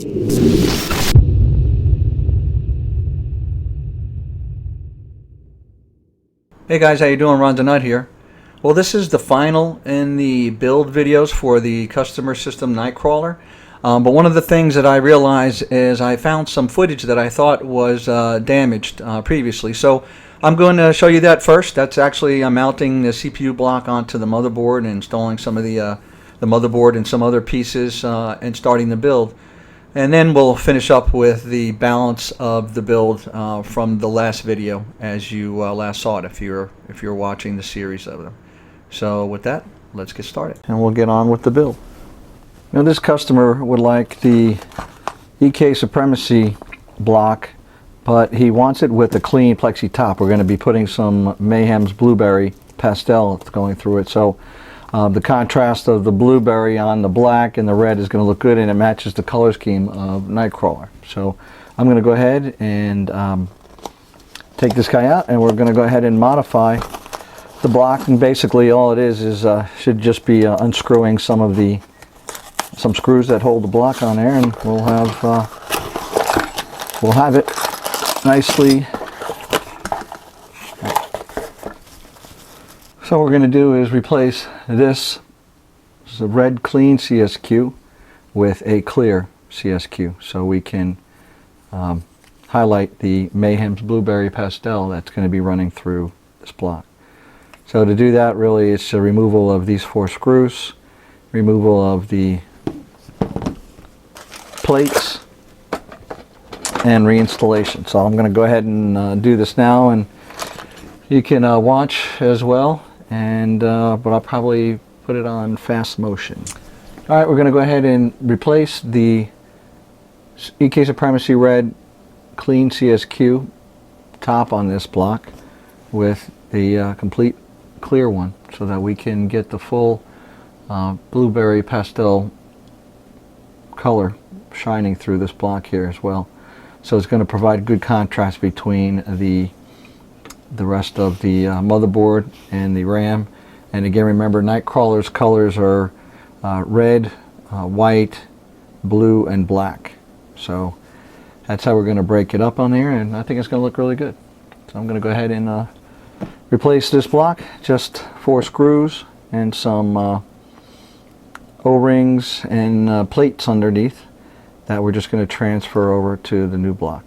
Hey guys, how you doing? Ronsanut here. Well, this is the final in the build videos for the customer system Nightcrawler. But one of the things that I realized is I found some footage that I thought was damaged previously. So I'm going to show you that first. That's actually I'm mounting the CPU block onto the motherboard and installing some of the motherboard and some other pieces and starting the build. And then we'll finish up with the balance of the build from the last video, as you last saw it if you're watching the series of them. So with that, let's get started. And we'll get on with the build. Now this customer would like the EK Supremacy block, but he wants it with a clean plexi top. We're going to be putting some Mayhem's Blueberry pastel going through it. So the contrast of the blueberry on the black and the red is going to look good, and it matches the color scheme of Nightcrawler. So I'm going to go ahead and take this guy out, and we're going to go ahead and modify the block. And basically all it is should just be unscrewing some screws that hold the block on there, and we'll have it nicely. So what we're going to do is replace this is a red clean CSQ with a clear CSQ, so we can highlight the Mayhem's Blueberry pastel that's going to be running through this block. So to do that, really it's a removal of these 4 screws, removal of the plates, and reinstallation. So I'm going to go ahead and do this now, and you can watch as well. And but I'll probably put it on fast motion. All right, we're going to go ahead and replace the EK Supremacy Red clean CSQ top on this block with the complete clear one, so that we can get the full blueberry pastel color shining through this block here as well. So it's going to provide good contrast between the rest of the motherboard and the RAM. And again, remember, Nightcrawler's colors are red, white, blue, and black. So that's how we're going to break it up on there, and I think it's going to look really good. So I'm going to go ahead and replace this block, just 4 screws and some O-rings and plates underneath that we're just going to transfer over to the new block.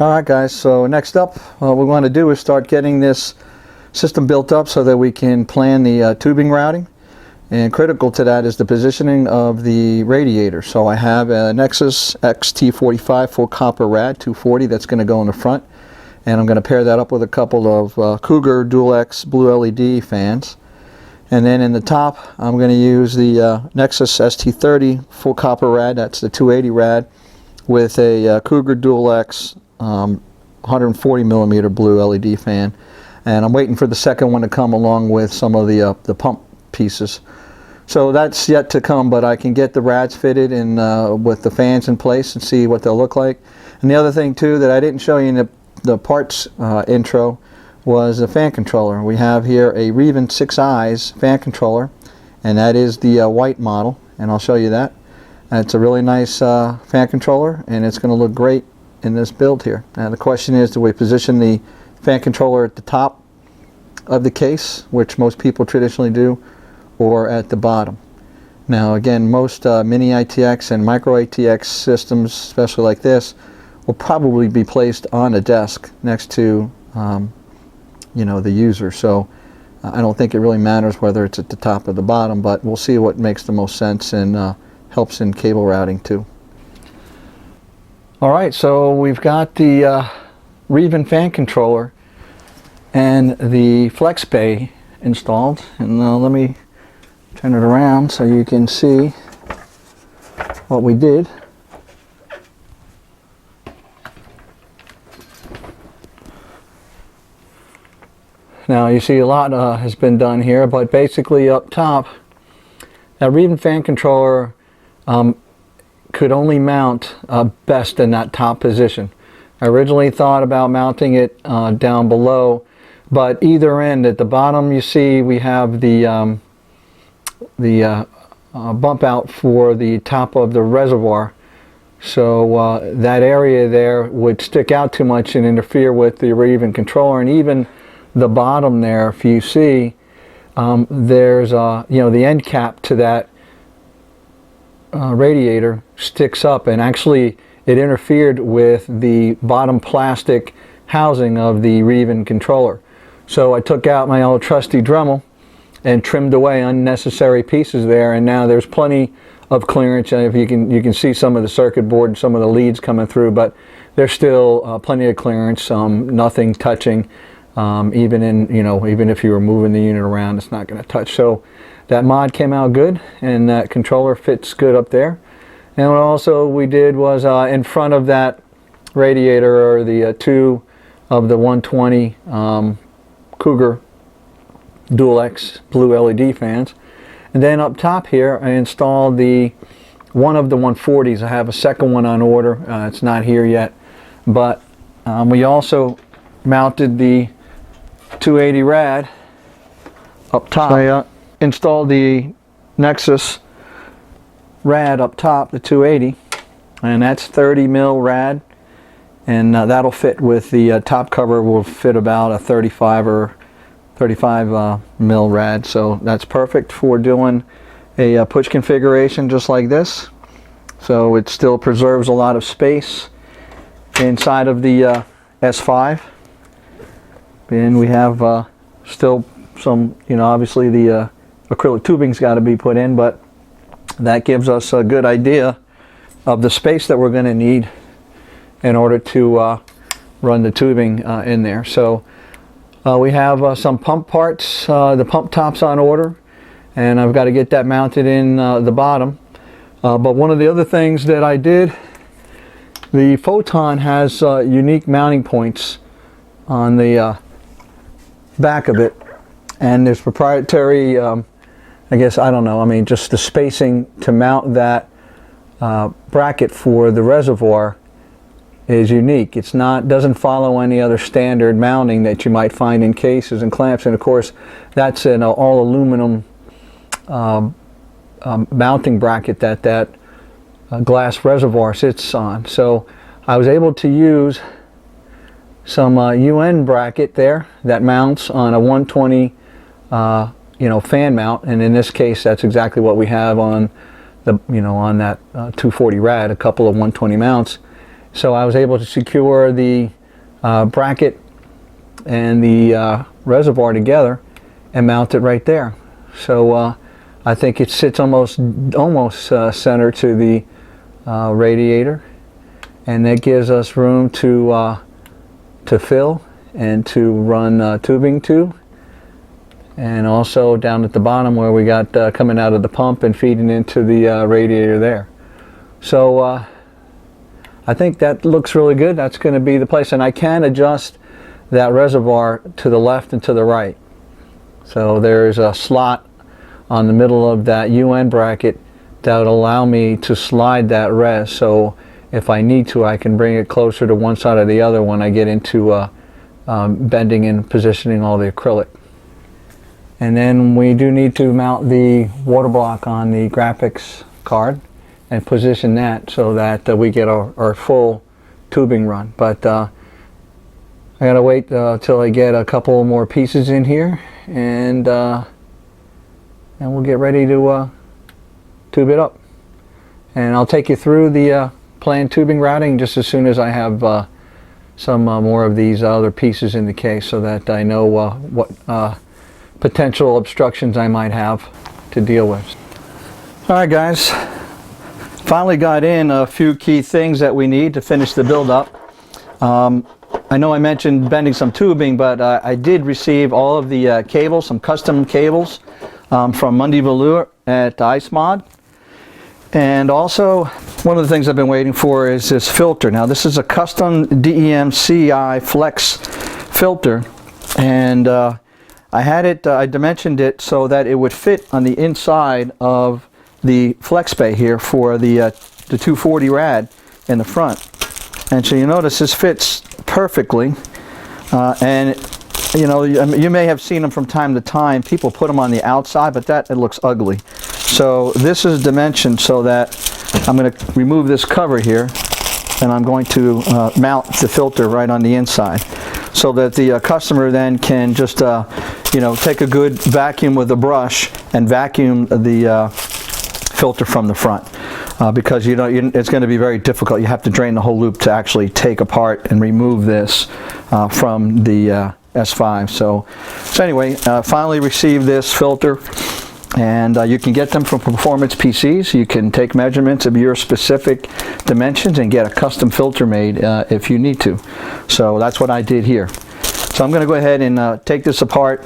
Alright guys, so next up what we want to do is start getting this system built up so that we can plan the tubing routing, and critical to that is the positioning of the radiator. So I have a Nexus XT45 full copper rad 240 that's going to go in the front, and I'm going to pair that up with a couple of Cougar Dual X blue LED fans. And then in the top I'm going to use the Nexus ST30 full copper rad, that's the 280 rad, with a Cougar Dual X 140 millimeter blue LED fan, and I'm waiting for the second one to come along with some of the pump pieces. So that's yet to come, but I can get the rads fitted and with the fans in place and see what they'll look like. And the other thing too that I didn't show you in the parts intro was the fan controller. We have here a Reven 6 Eyes fan controller, and that is the white model, and I'll show you that. And it's a really nice fan controller, and it's going to look great in this build here. Now the question is, do we position the fan controller at the top of the case, which most people traditionally do, or at the bottom? Now again, most mini ITX and micro ITX systems, especially like this, will probably be placed on a desk next to you know, the user. So I don't think it really matters whether it's at the top or the bottom, but we'll see what makes the most sense and helps in cable routing too. Alright, so we've got the Reven fan controller and the flex bay installed, and let me turn it around so you can see what we did. Now you see a lot has been done here, but basically up top, that Reven fan controller could only mount best in that top position. I originally thought about mounting it down below, but either end, at the bottom you see we have the bump out for the top of the reservoir. So that area there would stick out too much and interfere with the Reven controller, and even the bottom there, if you see, there's the end cap to that radiator sticks up, and actually it interfered with the bottom plastic housing of the Reven controller. So I took out my old trusty Dremel and trimmed away unnecessary pieces there, and now there's plenty of clearance. If you can see some of the circuit board and some of the leads coming through, but there's still plenty of clearance, nothing touching. Even if you were moving the unit around, it's not going to touch. So that mod came out good, and that controller fits good up there. And what also we did was in front of that radiator are the two of the 120 Cougar Dual X blue LED fans. And then up top here I installed one of the 140s. I have a second one on order. It's not here yet, but we also mounted the 280 rad up top. I installed the Nexus rad up top, the 280, and that's 30 mil rad, and that'll fit with the top cover. Will fit about a 35 mil rad, so that's perfect for doing a push configuration just like this. So it still preserves a lot of space inside of the S5. And we have still some, obviously the acrylic tubing's got to be put in, but that gives us a good idea of the space that we're going to need in order to run the tubing in there. So we have some pump parts, the pump tops on order, and I've got to get that mounted in the bottom. But one of the other things that I did, the Photon has unique mounting points on the back of it, and there's proprietary just the spacing to mount that bracket for the reservoir is unique. It's doesn't follow any other standard mounting that you might find in cases and clamps, and of course that's an all aluminum mounting bracket that glass reservoir sits on. So I was able to use some UN bracket there that mounts on a 120 fan mount, and in this case that's exactly what we have on the on that 240 rad, a couple of 120 mounts. So I was able to secure the bracket and the reservoir together and mount it right there. So I think it sits almost center to the radiator, and that gives us room to fill and to run tubing to, and also down at the bottom where we got coming out of the pump and feeding into the radiator there. So I think that looks really good. That's going to be the place, and I can adjust that reservoir to the left and to the right. So there's a slot on the middle of that UN bracket that would allow me to slide that res, so if I need to, I can bring it closer to one side or the other when I get into bending and positioning all the acrylic. And then we do need to mount the water block on the graphics card and position that so that we get our full tubing run. But I gotta wait till I get a couple more pieces in here, and we'll get ready to tube it up. And I'll take you through the planned tubing routing just as soon as I have some more of these other pieces in the case, so that I know what potential obstructions I might have to deal with. Alright guys, finally got in a few key things that we need to finish the build up. I know I mentioned bending some tubing, but I did receive all of the cables, some custom cables from Monday Velour at Ice Mod. And also, one of the things I've been waiting for is this filter. Now, this is a custom DEM-CI Flex filter, and I had it, I dimensioned it so that it would fit on the inside of the flex bay here for the 240 rad in the front. And so you notice this fits perfectly, and you know, you may have seen them from time to time. People put them on the outside, but it looks ugly. So this is dimensioned so that I'm going to remove this cover here, and I'm going to mount the filter right on the inside, so that the customer then can just you know, take a good vacuum with a brush and vacuum the filter from the front. Because you know, it's going to be very difficult. You have to drain the whole loop to actually take apart and remove this from the S5. So anyway, finally received this filter, and you can get them from Performance PCs. You can take measurements of your specific dimensions and get a custom filter made if you need to. So that's what I did here. So I'm going to go ahead and take this apart,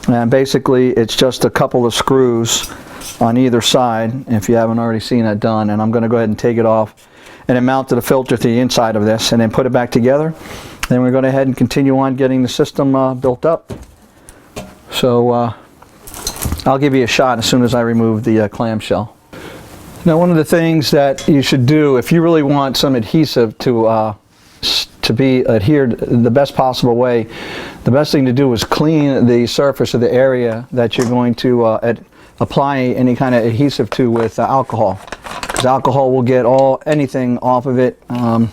and basically it's just a couple of screws on either side, if you haven't already seen that done, and I'm going to go ahead and take it off and then mount the filter to the inside of this and then put it back together. Then we're going to go ahead and continue on getting the system built up. So I'll give you a shot as soon as I remove the clamshell. Now, one of the things that you should do if you really want some adhesive to be adhered the best possible way, the best thing to do is clean the surface of the area that you're going to apply any kind of adhesive to with alcohol, because alcohol will get anything off of it. And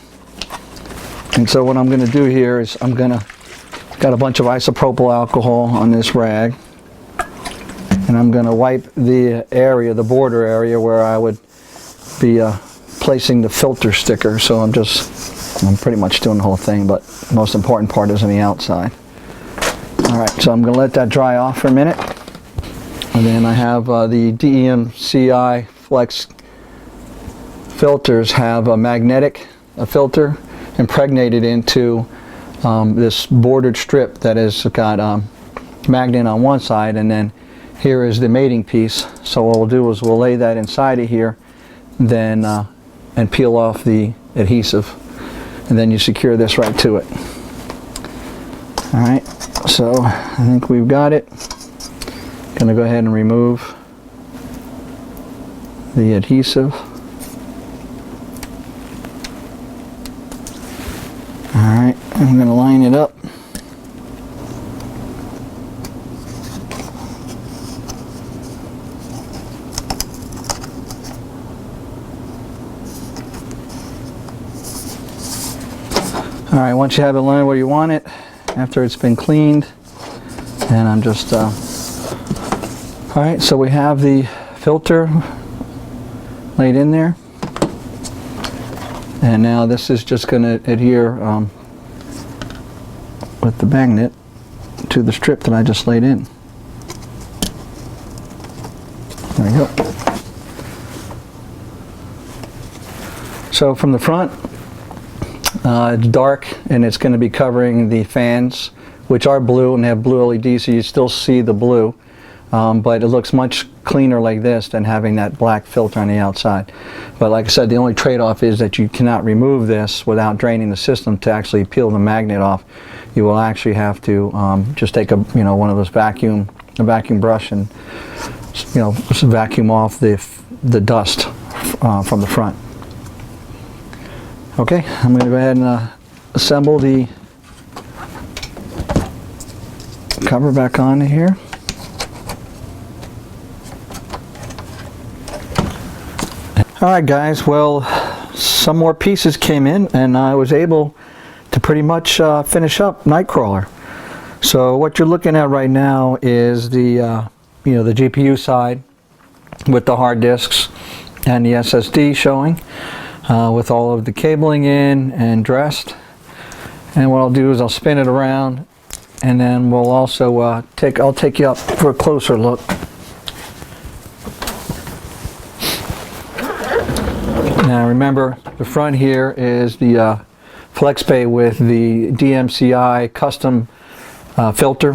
so what I'm going to do here is got a bunch of isopropyl alcohol on this rag, and I'm going to wipe the area, the border area where I would be placing the filter sticker. So I'm pretty much doing the whole thing, but the most important part is on the outside. Alright, so I'm going to let that dry off for a minute. And then I have the DEM-CI Flex filters have a magnetic filter impregnated into this bordered strip that has got magnet on one side, and then here is the mating piece. So what we'll do is we'll lay that inside of here, then and peel off the adhesive, and then you secure this right to it. Alright, so I think we've got it. Going to go ahead and remove the adhesive. Alright, I'm going to line it up. Alright, once you have it lined where you want it, after it's been cleaned, and I'm just alright, so we have the filter laid in there, and now this is just going to adhere with the magnet to the strip that I just laid in. There you go. So from the front, it's dark, and it's going to be covering the fans, which are blue and have blue LEDs, so you still see the blue. But it looks much cleaner like this than having that black filter on the outside. But like I said, the only trade-off is that you cannot remove this without draining the system to actually peel the magnet off. You will actually have to just take one of those vacuum brush and just vacuum off the dust from the front. Okay, I'm going to go ahead and assemble the cover back on here. Alright guys, well, some more pieces came in, and I was able to pretty much finish up Nightcrawler. So what you're looking at right now is the the GPU side with the hard disks and the SSD showing with all of the cabling in and dressed. And what I'll do is I'll spin it around, and then we'll also I'll take you up for a closer look. remember, the front here is the flex bay with the DMCI custom filter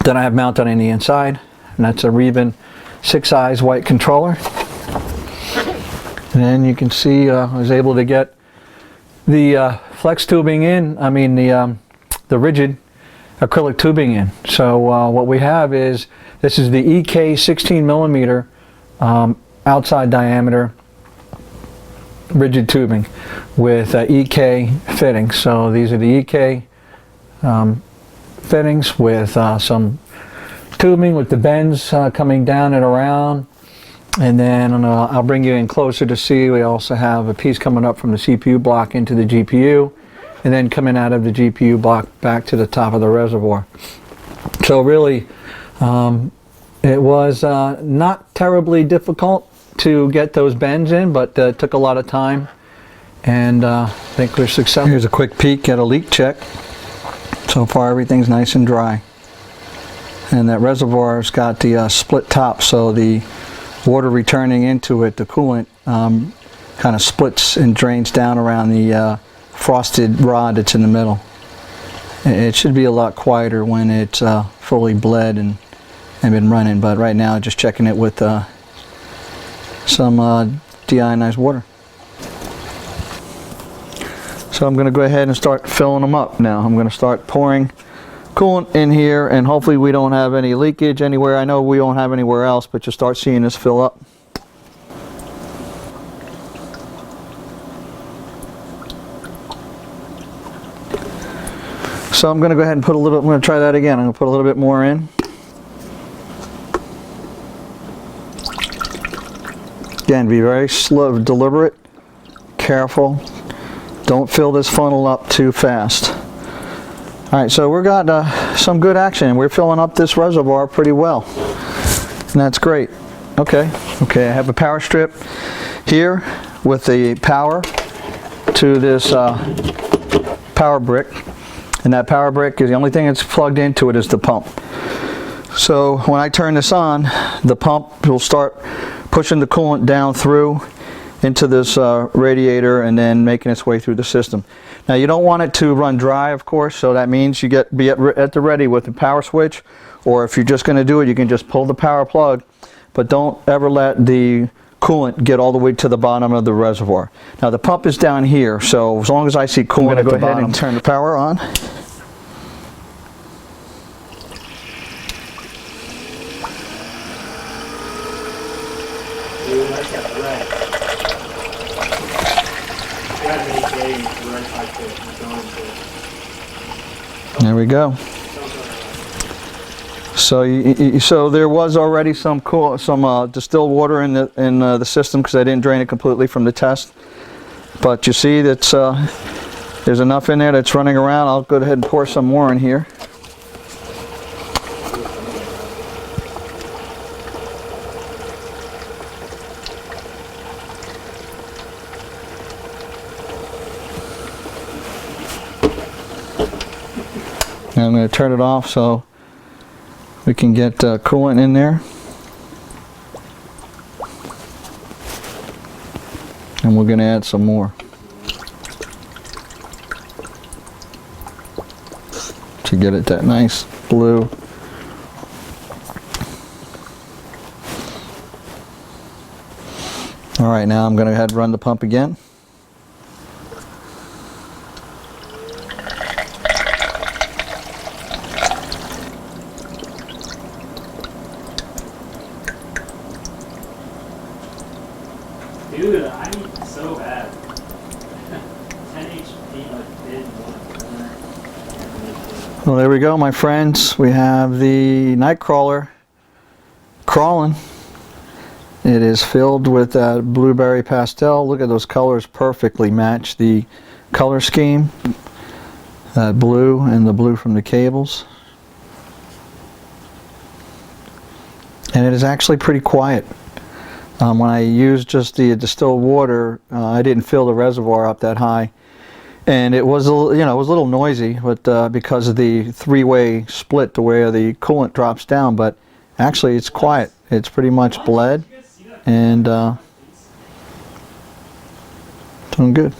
that I have mounted on the inside, and that's a Reben 6 eyes white controller. And then you can see I was able to get the flex tubing in, the rigid acrylic tubing in. So what we have is, this is the EK 16 millimeter outside diameter rigid tubing with EK fittings. So these are the EK fittings with some tubing with the bends coming down and around. And then I'll bring you in closer to see, we also have a piece coming up from the CPU block into the GPU, and then coming out of the GPU block back to the top of the reservoir. So really, it was not terribly difficult to get those bends in, but it took a lot of time, and I think we're successful. Here's a quick peek at a leak check. So far everything's nice and dry. And that reservoir's got the split top, so the water returning into it, the coolant, kind of splits and drains down around the frosted rod that's in the middle. It should be a lot quieter when it's fully bled and been running, but right now just checking it with some deionized water. So I'm going to go ahead and start filling them up now. I'm going to start pouring coolant in here, and hopefully we don't have any leakage anywhere. I know we don't have anywhere else, but you'll start seeing this fill up. So I'm going to go ahead and put a little bit, I'm going to try that again. I'm going to put a little bit more in. Again, be very slow, deliberate, careful. Don't fill this funnel up too fast. Alright, so we've got some good action. We're filling up this reservoir pretty well, and that's great. Okay, I have a power strip here with the power to this power brick, and that power brick is the only thing that's plugged into it is the pump. So when I turn this on, the pump will start pushing the coolant down through into this radiator and then making its way through the system. Now you don't want it to run dry, of course, so that means you be at the ready with the power switch, or if you're just going to do it, you can just pull the power plug, but don't ever let the coolant get all the way to the bottom of the reservoir. Now the pump is down here, so as long as I see coolant at the bottom, I'm going to go ahead and turn the power on. There we go. So there was already some distilled water in the system, because I didn't drain it completely from the test. But you see that there's enough in there that's running around. I'll go ahead and pour some more in here. And I'm going to turn it off so we can get coolant in there. And we're going to add some more to get it that nice blue. Alright, now I'm going to go ahead and run the pump again. Dude, I need so bad. 10 HP, like, did one. Well, there we go, my friends. We have the Nightcrawler crawling. It is filled with that blueberry pastel. Look at those colors, perfectly match the color scheme. That blue and the blue from the cables. And it is actually pretty quiet. When I used just the distilled water, I didn't fill the reservoir up that high, and it was a little noisy, but because of the three-way split to where the coolant drops down. But actually, it's quiet. It's pretty much bled, and Doing good.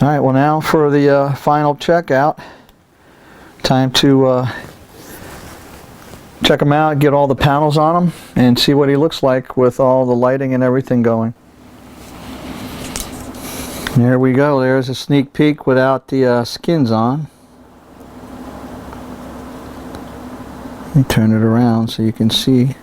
All right, well now for the final checkout. Time to check them out, get all the panels on them, and see what he looks like with all the lighting and everything going. There we go. There's a sneak peek without the skins on. Let me turn it around so you can see.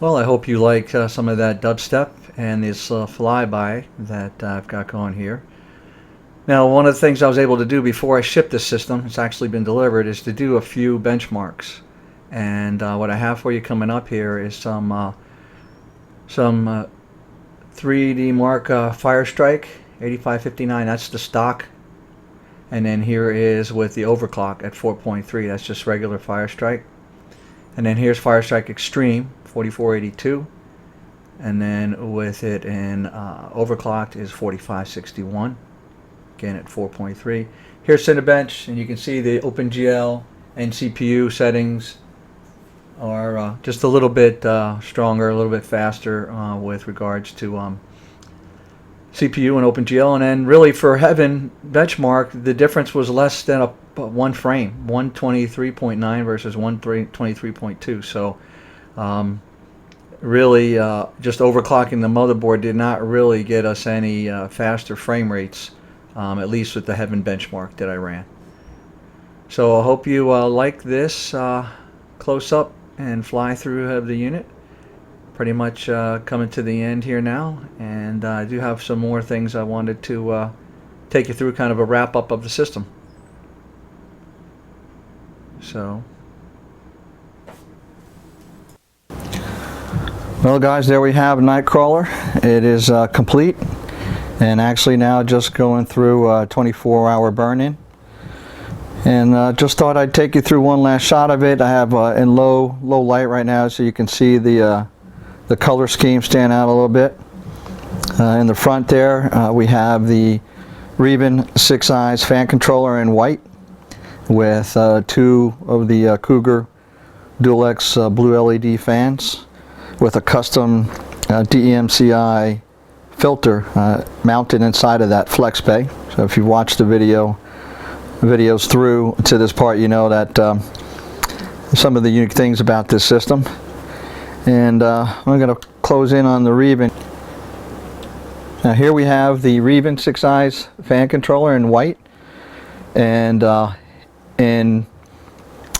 Well, I hope you like some of that dubstep and this flyby that I've got going here. Now, one of the things I was able to do before I ship this system, it's actually been delivered, is to do a few benchmarks. And what I have for you coming up here is some 3D Mark Firestrike 8559. That's the stock. And then here is with the overclock at 4.3. That's just regular Firestrike. And then here's Firestrike Extreme 4482. And then with it in overclocked is 4561. Again at 4.3. Here's Cinebench, and you can see the OpenGL and CPU settings are just a little bit stronger, a little bit faster with regards to CPU and OpenGL. And then really for Heaven benchmark, the difference was less than one frame, 123.9 versus 123.2. So really just overclocking the motherboard did not really get us any faster frame rates, at least with the Heaven benchmark that I ran. So I hope you like this close-up and fly through of the unit. Pretty much coming to the end here now, and I do have some more things I wanted to take you through, kind of a wrap-up of the system. So, well guys, there we have Nightcrawler. It is complete, and actually now just going through a 24-hour burn-in. And just thought I'd take you through one last shot of it. I have in low light right now, so you can see the color scheme stand out a little bit. In the front there, we have the Rebin 6 eyes fan controller in white with two of the Cougar DualX blue LED fans with a custom DEMCI filter mounted inside of that flex bay. So if you've watched the videos through to this part, you know that some of the unique things about this system. And I'm going to close in on the Rebin. Now here we have the Rebin 6 eyes fan controller in white, and in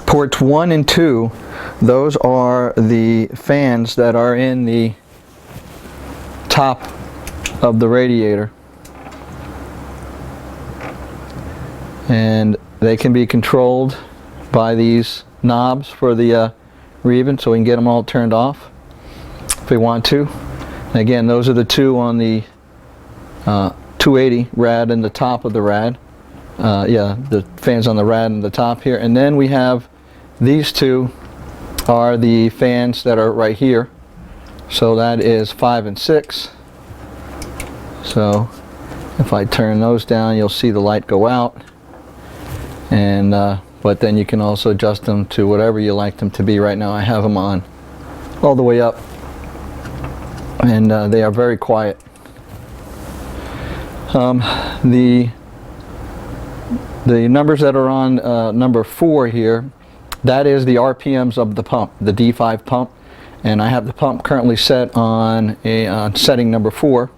ports 1 and 2, those are the fans that are in the top of the radiator. And they can be controlled by these knobs for the Reven, so we can get them all turned off if we want to. Again, those are the two on the 280 rad in the top of the rad. Yeah, the fans on the rad in the top here. And then we have these two are the fans that are right here. So that is 5 and 6. So if I turn those down, you'll see the light go out. And but then you can also adjust them to whatever you like them to be. Right now I have them on all the way up, and they are very quiet. The numbers that are on number 4 here, that is the RPMs of the pump, the D5 pump, and I have the pump currently set on a setting number 4.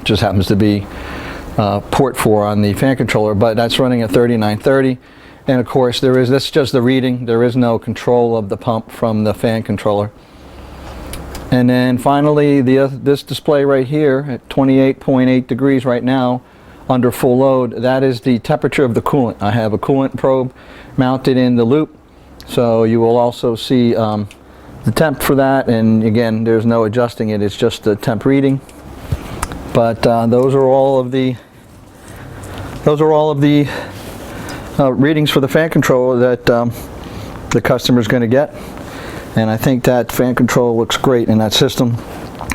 Just happens to be port 4 on the fan controller, but that's running at 3930. And of course that's just the reading. There is no control of the pump from the fan controller. And then finally this display right here at 28.8 degrees right now under full load, that is the temperature of the coolant. I have a coolant probe mounted in the loop, so you will also see the temp for that. And again, there's no adjusting it, it's just the temp reading. But those are all of the readings for the fan controller that the customer is going to get. And I think that fan controller looks great in that system.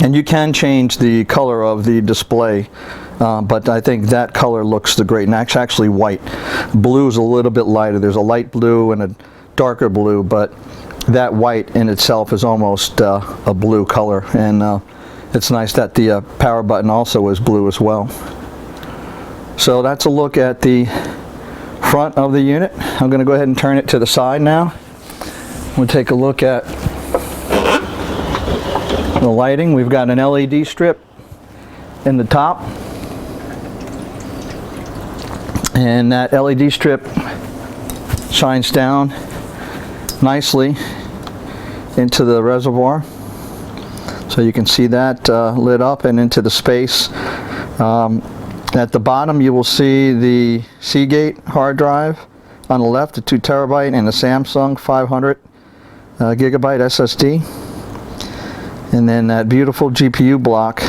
And you can change the color of the display, but I think that color looks great. And that's actually white. Blue is a little bit lighter. There's a light blue and a darker blue, but that white in itself is almost a blue color. And it's nice that the power button also is blue as well. So that's a look at the front of the unit. I'm going to go ahead and turn it to the side now. We'll take a look at the lighting. We've got an LED strip in the top, and that LED strip shines down nicely into the reservoir, so you can see that lit up and into the space. At the bottom you will see the Seagate hard drive on the left, a 2 terabyte, and a Samsung 500 gigabyte SSD. And then that beautiful GPU block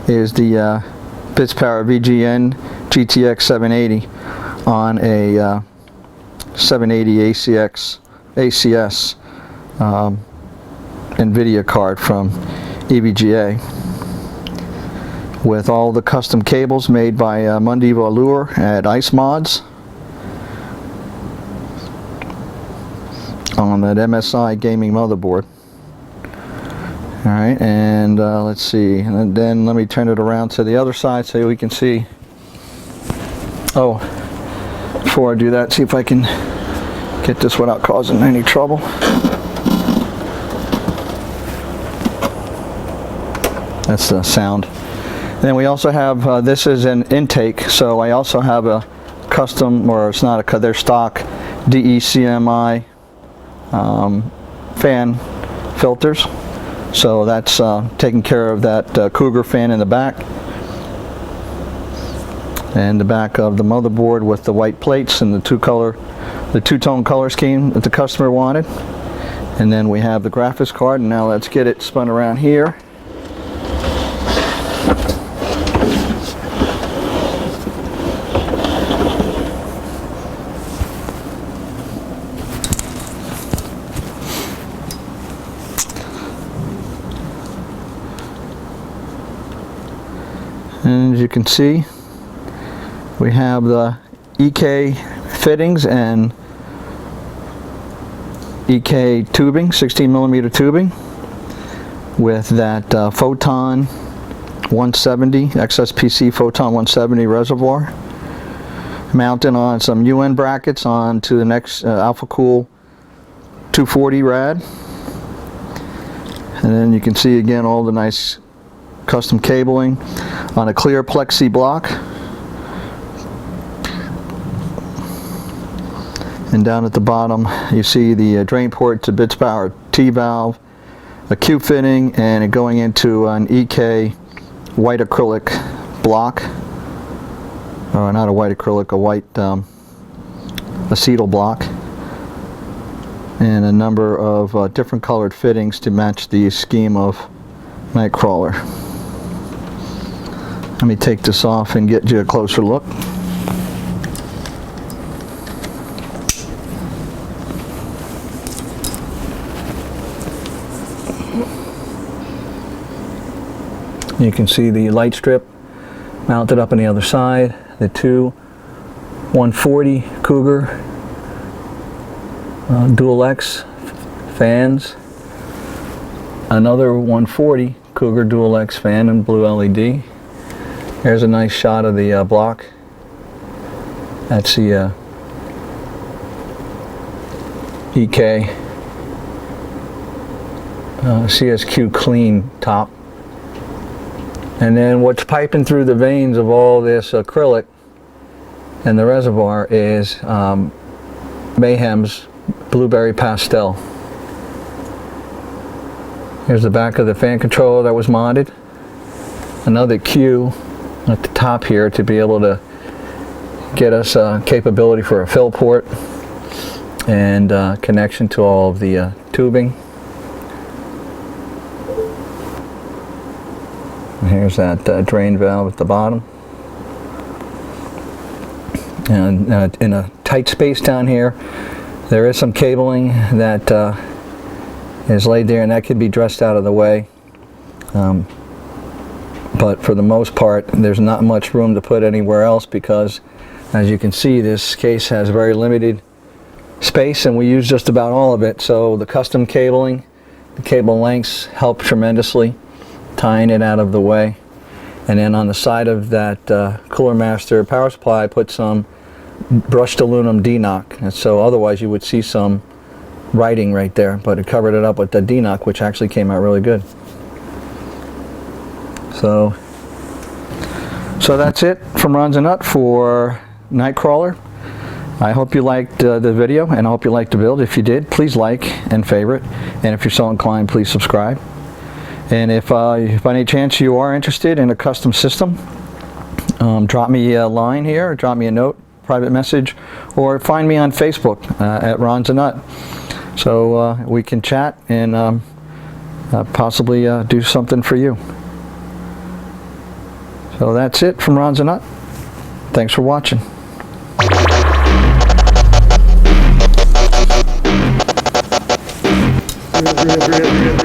is the Bitspower VGN GTX 780 on a 780 ACS NVIDIA card from EVGA, with all the custom cables made by Mundivo Allure at Ice Mods on that MSI gaming motherboard. Alright, and let's see, and then let me turn it around to the other side so we can see. Oh, before I do that, see if I can get this without causing any trouble. That's the sound. And then we also have, this is an intake, so I also have a custom, or it's not a, they're stock DECMI fan filters. So that's taking care of that Cougar fan in the back. And the back of the motherboard with the white plates and the two-tone color scheme that the customer wanted. And then we have the graphics card, and now let's get it spun around here. And as you can see, we have the EK fittings and EK tubing, 16mm tubing, with that Photon 170, XSPC Photon 170 reservoir, mounted on some UN brackets onto the next AlphaCool 240 rad. And then you can see again all the nice custom cabling on a clear plexi block. And down at the bottom you see the drain port to bits power T-valve, a Q fitting, and it going into an EK white acrylic block, or not a white acrylic, a white acetal block, and a number of different colored fittings to match the scheme of Nightcrawler. Let me take this off and get you a closer look. You can see the light strip mounted up on the other side, the two 140 Cougar Dual X fans, another 140 Cougar Dual X fan in blue LED. Here's a nice shot of the block. That's the EK CSQ clean top. And then what's piping through the veins of all this acrylic and the reservoir is Mayhem's Blueberry Pastel. Here's the back of the fan controller that was modded. Another Q at the top here to be able to get us capability for a fill port and connection to all of the tubing. And here's that drain valve at the bottom. And in a tight space down here, there is some cabling that is laid there, and that could be dressed out of the way. But for the most part, there's not much room to put anywhere else because, as you can see, this case has very limited space, and we use just about all of it. So the custom cabling, the cable lengths help tremendously, tying it out of the way. And then on the side of that Cooler Master power supply, I put some brushed aluminum D-knock, and so otherwise you would see some writing right there, but it covered it up with the D-knock, which actually came out really good. So that's it from Ronsanut for Nightcrawler. I hope you liked the video, and I hope you liked the build. If you did, please like and favorite, and if you're so inclined, please subscribe. And if by any chance you are interested in a custom system, drop me a line here, or drop me a note, private message, or find me on Facebook at Ronsanut, so we can chat and possibly do something for you. So that's it from Ronsanut. Thanks for watching. Real.